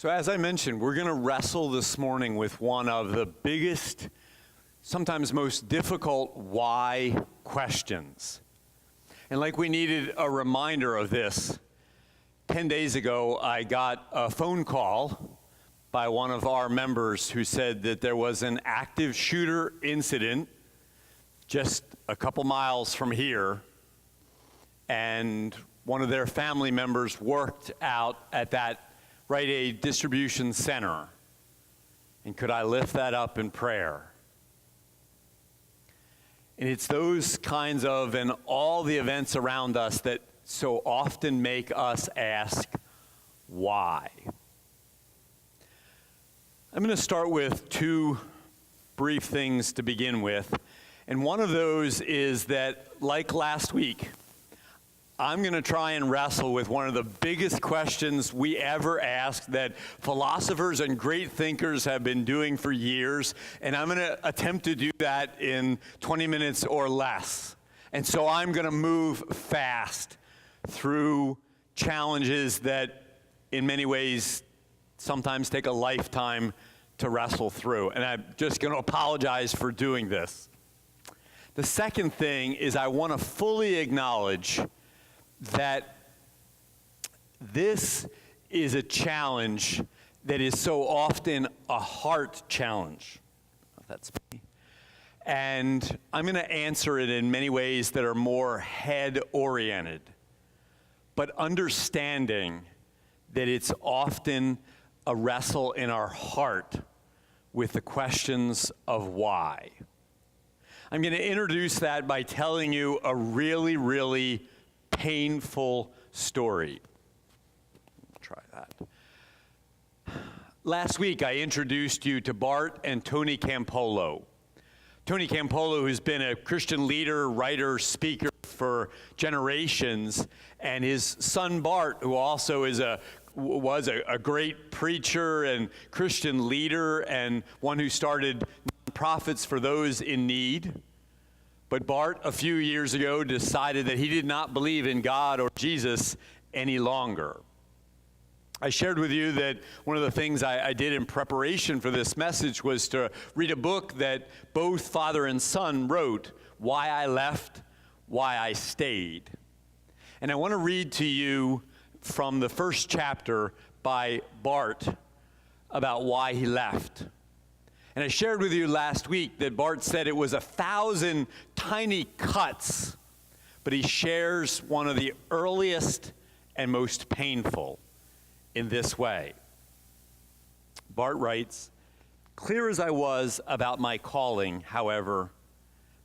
So as I mentioned, we're going to wrestle this morning with one of the biggest, sometimes most difficult why questions. And like we needed a reminder of this, 10 days ago I got a phone call by one of our members who said that there was an active shooter incident just a couple miles from here, and one of their family members worked out at that Rite Aid distribution center. And could I lift that up in prayer? And it's those kinds of, and all the events around us that so often make us ask, why? I'm going to start with two brief things to begin with. And one of those is that, like last week, I'm going to try and wrestle with one of the biggest questions we ever ask that philosophers and great thinkers have been doing for years, and I'm going to attempt to do that in 20 minutes or less. And so I'm going to move fast through challenges that in many ways sometimes take a lifetime to wrestle through, and I'm just going to apologize for doing this. The second thing is I want to fully acknowledge that this is a challenge that is so often a heart challenge. That's me. And I'm going to answer it in many ways that are more head-oriented, but understanding that it's often a wrestle in our heart with the questions of why. I'm going to introduce that by telling you a really, really painful story. Try that. Last week, I introduced you to Bart and Tony Campolo. Tony Campolo, who's been a Christian leader, writer, speaker for generations, and his son Bart, who also was a great preacher and Christian leader and one who started nonprofits for those in need. But Bart, a few years ago, decided that he did not believe in God or Jesus any longer. I shared with you that one of the things I did in preparation for this message was to read a book that both father and son wrote, Why I Left, Why I Stayed. And I want to read to you from the first chapter by Bart about why he left. And I shared with you last week that Bart said it was 1,000 tiny cuts, but he shares one of the earliest and most painful in this way. Bart writes, "Clear as I was about my calling, however,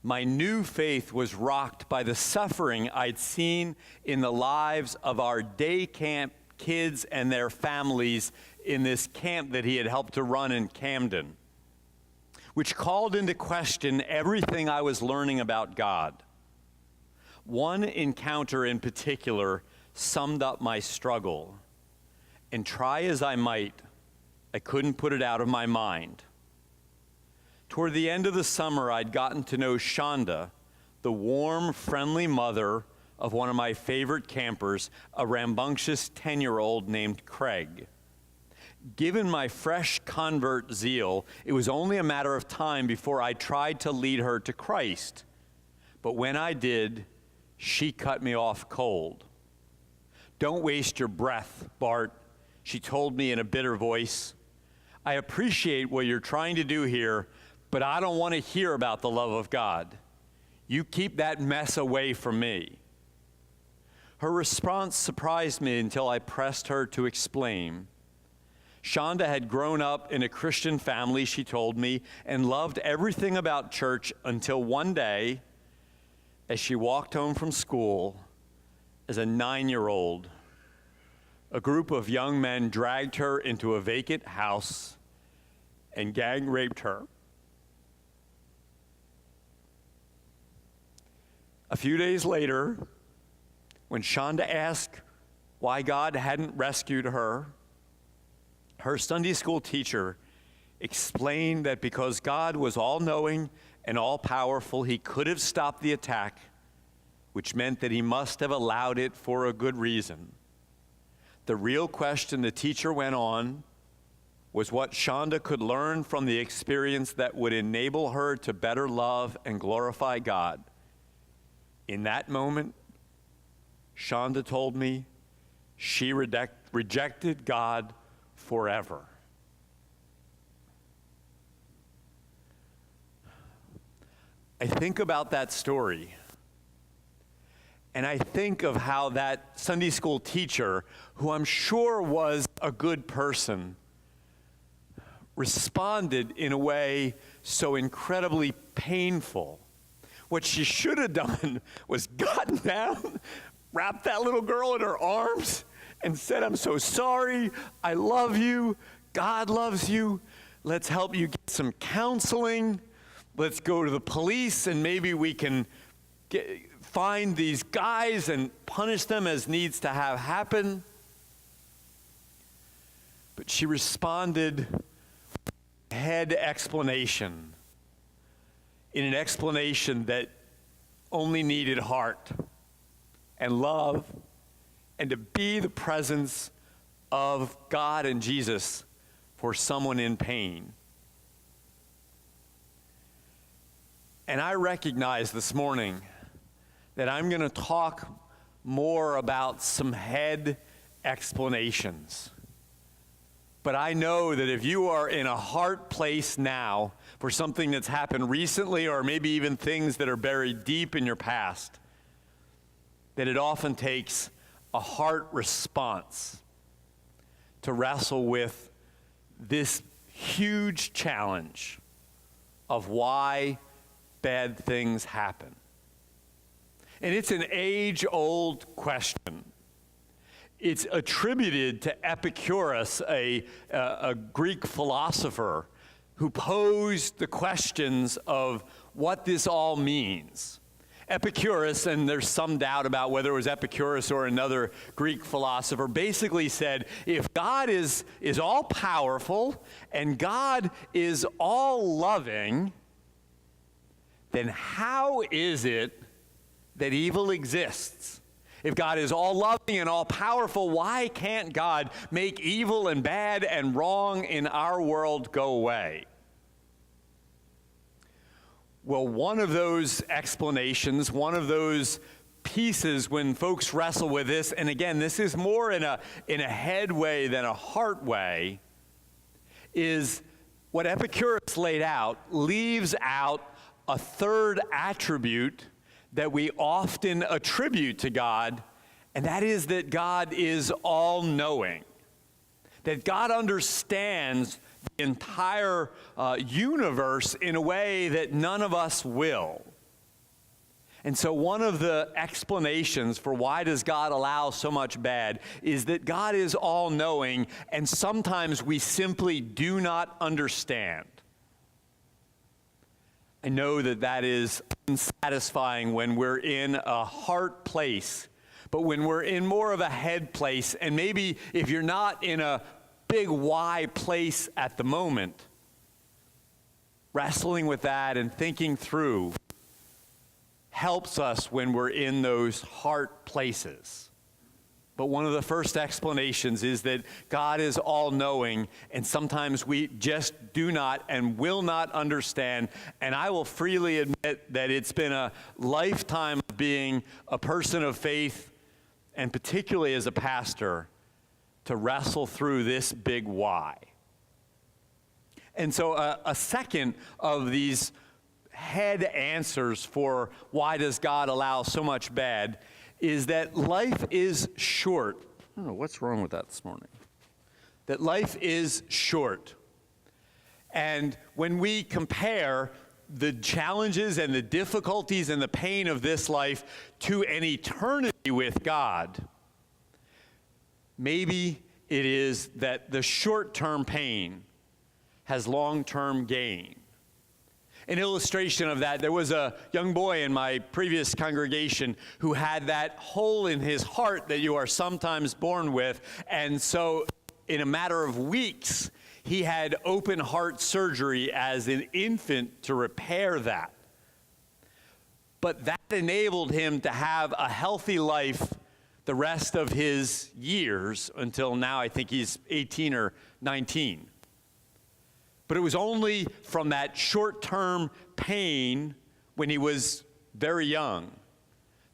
my new faith was rocked by the suffering I'd seen in the lives of our day camp kids and their families in this camp that he had helped to run in Camden, which called into question everything I was learning about God. One encounter in particular summed up my struggle, and try as I might, I couldn't put it out of my mind. Toward the end of the summer, I'd gotten to know Shonda, the warm, friendly mother of one of my favorite campers, a rambunctious 10-year-old named Craig. Given my fresh convert zeal, it was only a matter of time before I tried to lead her to Christ. But when I did, she cut me off cold. 'Don't waste your breath, Bart,' she told me in a bitter voice. 'I appreciate what you're trying to do here, but I don't want to hear about the love of God. You keep that mess away from me.' Her response surprised me until I pressed her to explain. Shonda had grown up in a Christian family, she told me, and loved everything about church until one day, as she walked home from school as a 9-year-old, a group of young men dragged her into a vacant house and gang raped her. A few days later, when Shonda asked why God hadn't rescued her, her Sunday school teacher explained that because God was all-knowing and all-powerful, he could have stopped the attack, which meant that he must have allowed it for a good reason. The real question, the teacher went on, was what Shonda could learn from the experience that would enable her to better love and glorify God. In that moment, Shonda told me she rejected God forever. I think about that story, and I think of how that Sunday school teacher, who I'm sure was a good person, responded in a way so incredibly painful. What she should have done was gotten down, wrapped that little girl in her arms, and said, "I'm so sorry, I love you, God loves you, let's help you get some counseling, let's go to the police, and maybe we can find these guys and punish them as needs to have happen." But she responded head explanation, in an explanation that only needed heart and love and to be the presence of God and Jesus for someone in pain. And I recognize this morning that I'm going to talk more about some head explanations. But I know that if you are in a heart place now for something that's happened recently, or maybe even things that are buried deep in your past, that it often takes a heart response to wrestle with this huge challenge of why bad things happen. And it's an age-old question. It's attributed to Epicurus, a Greek philosopher who posed the questions of what this all means. Epicurus, and there's some doubt about whether it was Epicurus or another Greek philosopher, basically said, if God is all powerful and God is all loving, then how is it that evil exists? If God is all loving and all powerful, why can't God make evil and bad and wrong in our world go away? Well, one of those explanations, one of those pieces when folks wrestle with this, and again, this is more in a head way than a heart way, is what Epicurus laid out leaves out a third attribute that we often attribute to God, and that is that God is all-knowing, that God understands the entire universe in a way that none of us will. And so one of the explanations for why does God allow so much bad is that God is all-knowing, and sometimes we simply do not understand. I know that that is unsatisfying when we're in a heart place, but when we're in more of a head place, and maybe if you're not in a big why place at the moment, wrestling with that and thinking through helps us when we're in those heart places. But one of the first explanations is that God is all-knowing, and sometimes we just do not and will not understand. And I will freely admit that it's been a lifetime of being a person of faith, and particularly as a pastor, to wrestle through this big why. And so a second of these head answers for why does God allow so much bad is that life is short. I don't know what's wrong with that this morning. That life is short. And when we compare the challenges and the difficulties and the pain of this life to an eternity with God, maybe it is that the short-term pain has long-term gain. An illustration of that, there was a young boy in my previous congregation who had that hole in his heart that you are sometimes born with, and so in a matter of weeks, he had open heart surgery as an infant to repair that. But that enabled him to have a healthy life the rest of his years until now. I think he's 18 or 19. But it was only from that short-term pain when he was very young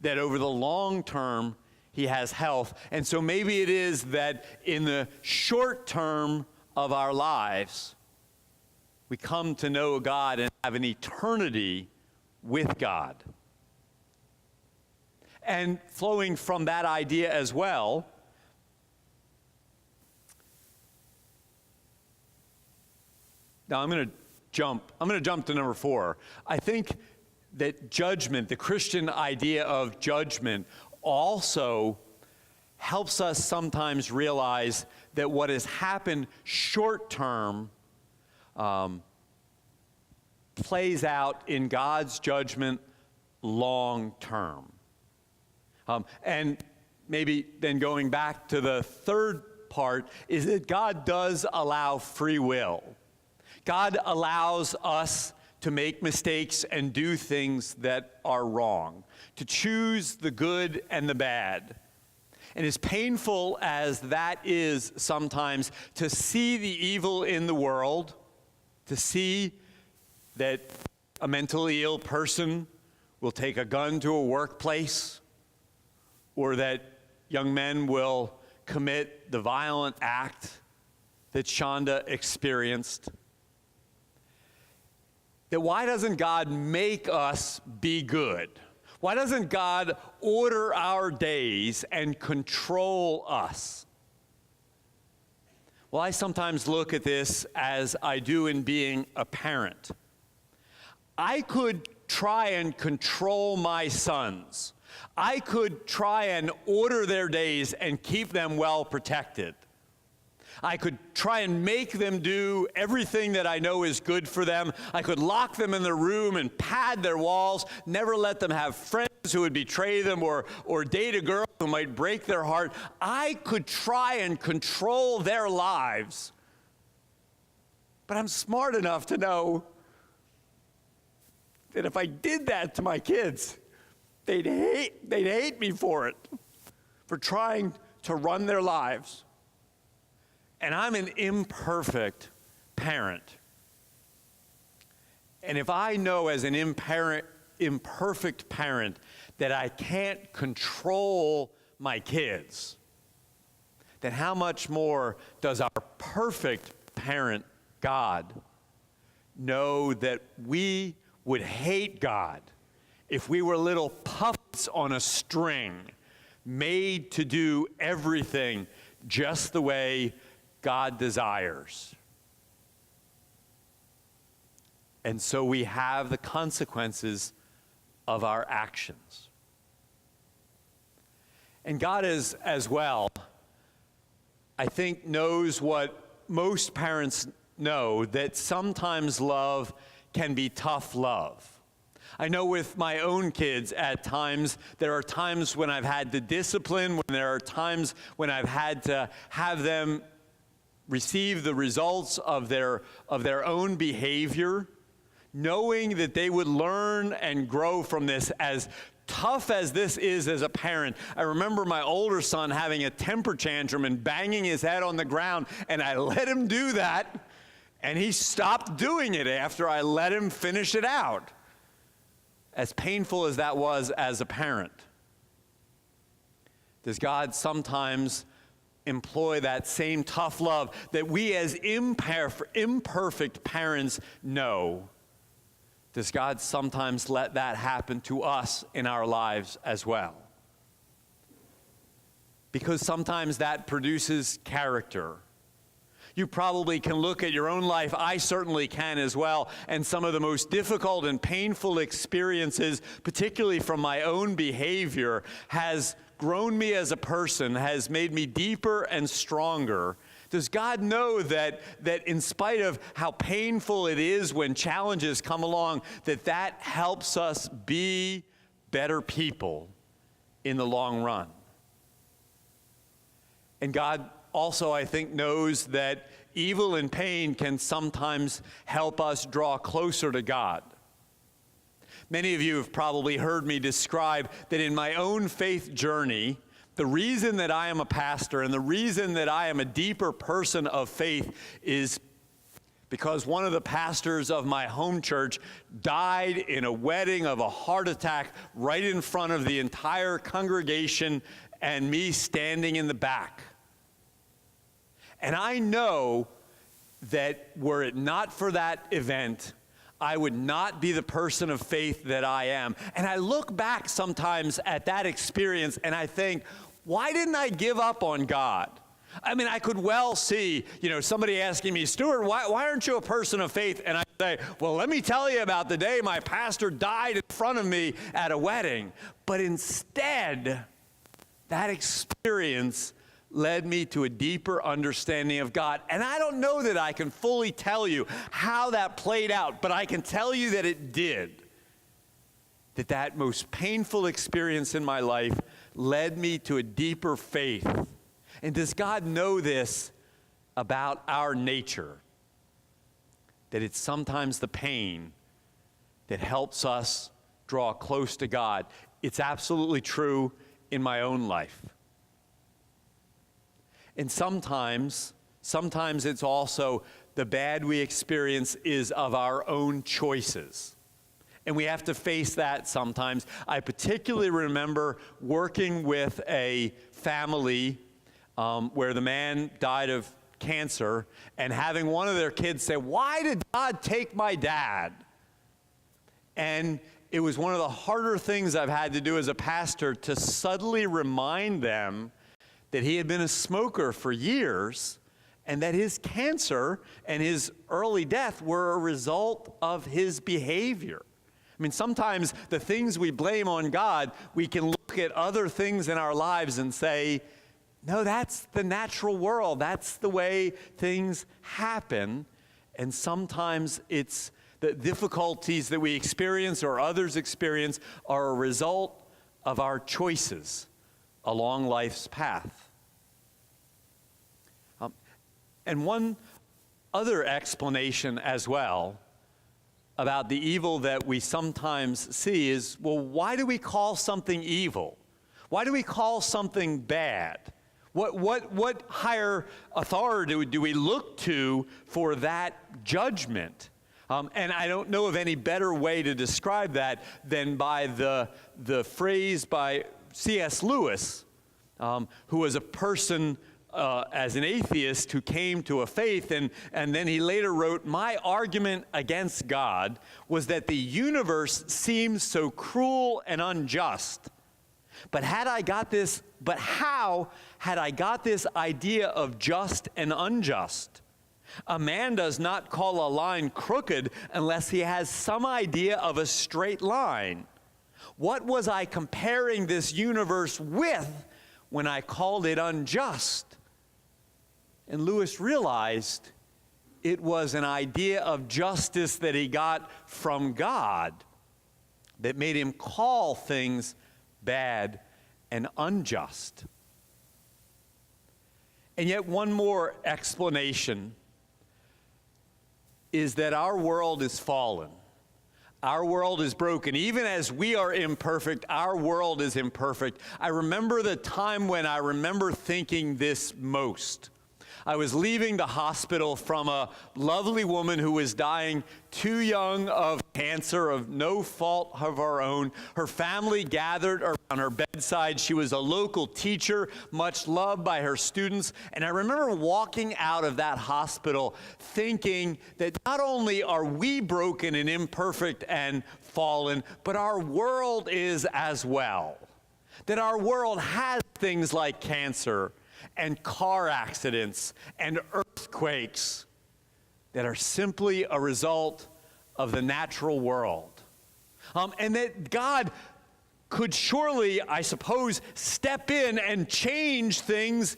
that over the long term he has health. And so maybe it is that in the short term of our lives, we come to know God and have an eternity with God. And flowing from that idea as well, now I'm going to jump to number 4. I think that judgment, the Christian idea of judgment, also helps us sometimes realize that what has happened short term plays out in God's judgment long term. And maybe then going back to the third part is that God does allow free will. God allows us to make mistakes and do things that are wrong, to choose the good and the bad. And as painful as that is sometimes, to see the evil in the world, to see that a mentally ill person will take a gun to a workplace, or that young men will commit the violent act that Shonda experienced, that why doesn't God make us be good? Why doesn't God order our days and control us? Well, I sometimes look at this as I do in being a parent. I could try and control my sons. I could try and order their days and keep them well protected. I could try and make them do everything that I know is good for them. I could lock them in their room and pad their walls, never let them have friends who would betray them or date a girl who might break their heart. I could try and control their lives. But I'm smart enough to know that if I did that to my kids, they'd hate me for it, for trying to run their lives. And I'm an imperfect parent. And if I know as an imperfect parent that I can't control my kids, then how much more does our perfect parent, God, know that we would hate God if we were little puppets on a string, made to do everything just the way God desires. And so we have the consequences of our actions. And God is, as well, I think, knows what most parents know, that sometimes love can be tough love. I know with my own kids at times, there are times when I've had to discipline, when there are times when I've had to have them receive the results of their own behavior, knowing that they would learn and grow from this. As tough as this is as a parent, I remember my older son having a temper tantrum and banging his head on the ground, and I let him do that, and he stopped doing it after I let him finish it out. As painful as that was as a parent, does God sometimes employ that same tough love that we as imperfect parents know? Does God sometimes let that happen to us in our lives as well? Because sometimes that produces character. You probably can look at your own life, I certainly can as well, and some of the most difficult and painful experiences, particularly from my own behavior, has grown me as a person, has made me deeper and stronger. Does God know that in spite of how painful it is when challenges come along, that helps us be better people in the long run? And God also, I think, knows that evil and pain can sometimes help us draw closer to God. Many of you have probably heard me describe that in my own faith journey, the reason that I am a pastor and the reason that I am a deeper person of faith is because one of the pastors of my home church died in a wedding of a heart attack right in front of the entire congregation and me standing in the back. And I know that were it not for that event, I would not be the person of faith that I am. And I look back sometimes at that experience and I think, why didn't I give up on God? I mean, I could well see, somebody asking me, Stuart, why aren't you a person of faith? And I say, well, let me tell you about the day my pastor died in front of me at a wedding. But instead, that experience led me to a deeper understanding of God. And I don't know that I can fully tell you how that played out, but I can tell you that it did. That most painful experience in my life led me to a deeper faith. And does God know this about our nature? That it's sometimes the pain that helps us draw close to God. It's absolutely true in my own life. And sometimes it's also the bad we experience is of our own choices. And we have to face that sometimes. I particularly remember working with a family where the man died of cancer and having one of their kids say, why did God take my dad? And it was one of the harder things I've had to do as a pastor to subtly remind them that he had been a smoker for years and that his cancer and his early death were a result of his behavior. I mean, sometimes the things we blame on God, we can look at other things in our lives and say, no, that's the natural world. That's the way things happen. And sometimes it's the difficulties that we experience or others experience are a result of our choices along life's path. And one other explanation as well about the evil that we sometimes see is, well, why do we call something evil? Why do we call something bad? What higher authority do we look to for that judgment? And I don't know of any better way to describe that than by the phrase by C.S. Lewis, who was a person as an atheist who came to a faith, and then he later wrote, my argument against God was that the universe seems so cruel and unjust. But how had I got this idea of just and unjust? A man does not call a line crooked unless he has some idea of a straight line. What was I comparing this universe with when I called it unjust? And Lewis realized it was an idea of justice that he got from God that made him call things bad and unjust. And yet one more explanation is that our world is fallen. Our world is broken. Even as we are imperfect, our world is imperfect. I remember the time when I remember thinking this most. I was leaving the hospital from a lovely woman who was dying too young of cancer of no fault of her own. Her family gathered around her bedside. She was a local teacher, much loved by her students. And I remember walking out of that hospital thinking that not only are we broken and imperfect and fallen, but our world is as well. That our world has things like cancer and car accidents and earthquakes that are simply a result of the natural world. And that God could surely, I suppose, step in and change things,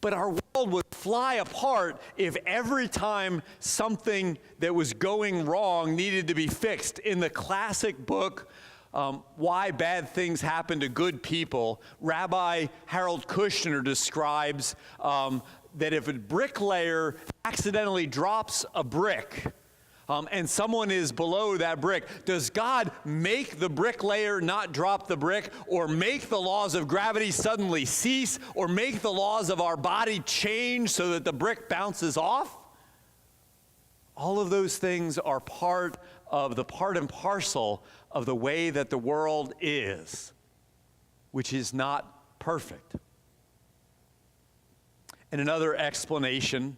but our world would fly apart if every time something that was going wrong needed to be fixed. In the classic book, Why Bad Things Happen to Good People, Rabbi Harold Kushner describes that if a bricklayer accidentally drops a brick and someone is below that brick, does God make the bricklayer not drop the brick, or make the laws of gravity suddenly cease, or make the laws of our body change so that the brick bounces off? All of those things are part and parcel of the way that the world is, which is not perfect. And another explanation,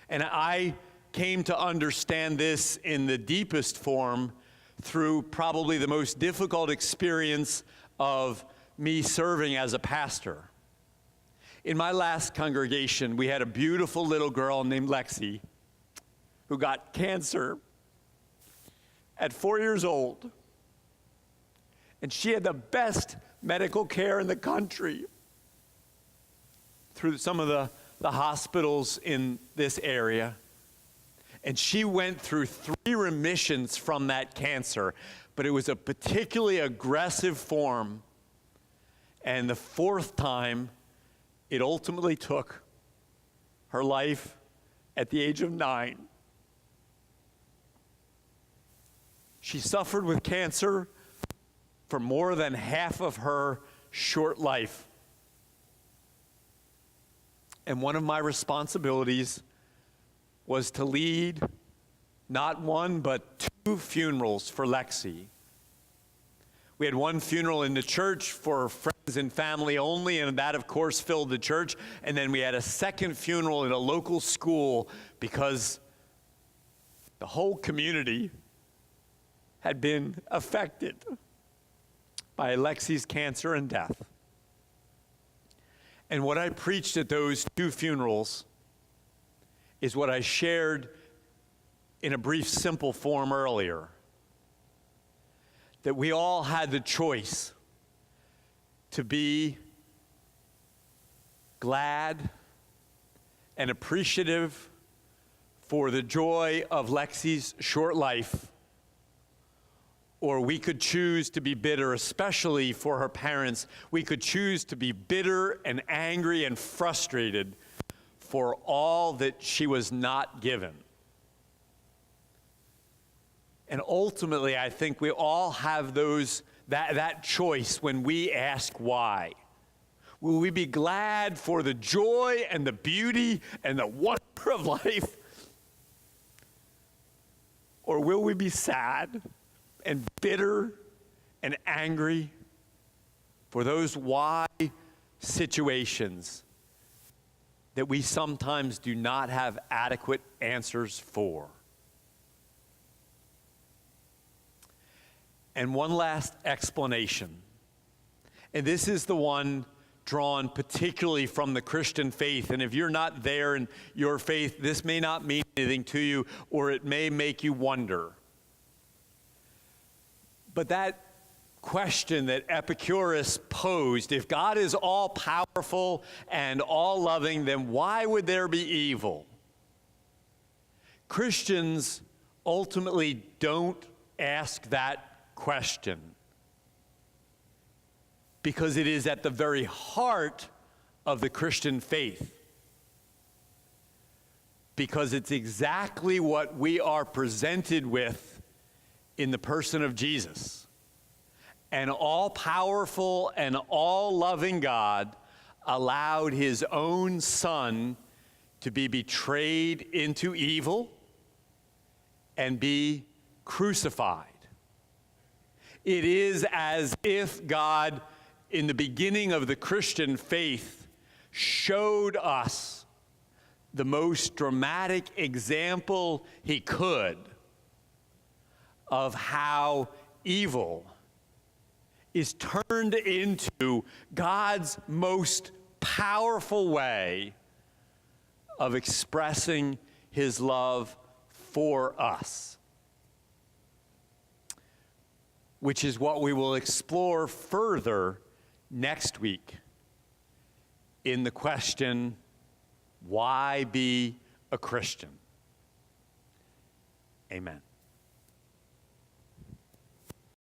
and I came to understand this in the deepest form through probably the most difficult experience of me serving as a pastor. In my last congregation, we had a beautiful little girl named Lexi who got cancer at 4 years old. And she had the best medical care in the country through some of the hospitals in this area. And she went through 3 remissions from that cancer, but it was a particularly aggressive form. And the 4th time, it ultimately took her life at the age of 9. She suffered with cancer for more than half of her short life. And one of my responsibilities was to lead not 1, but 2 funerals for Lexi. We had 1 funeral in the church for friends and family only, and that, of course, filled the church. And then we had a 2nd funeral in a local school because the whole community had been affected by Lexi's cancer and death. And what I preached at those 2 funerals is what I shared in a brief, simple form earlier. That we all had the choice to be glad and appreciative for the joy of Lexi's short life, or we could choose to be bitter, especially for her parents. We could choose to be bitter and angry and frustrated for all that she was not given. And ultimately, I think we all have that choice when we ask why. Will we be glad for the joy and the beauty and the wonder of life? Or will we be sad and bitter and angry for those why situations that we sometimes do not have adequate answers for? And one last explanation, and this is the one drawn particularly from the Christian faith. And if you're not there in your faith, this may not mean anything to you, or it may make you wonder. But that question that Epicurus posed, if God is all powerful and all loving, then why would there be evil? Christians ultimately don't ask that question because it is at the very heart of the Christian faith. Because it's exactly what we are presented with in the person of Jesus. An all-powerful and all-loving God allowed his own Son to be betrayed into evil and be crucified. It is as if God, in the beginning of the Christian faith, showed us the most dramatic example he could of how evil is turned into God's most powerful way of expressing his love for us, which is what we will explore further next week in the question, why be a Christian? Amen.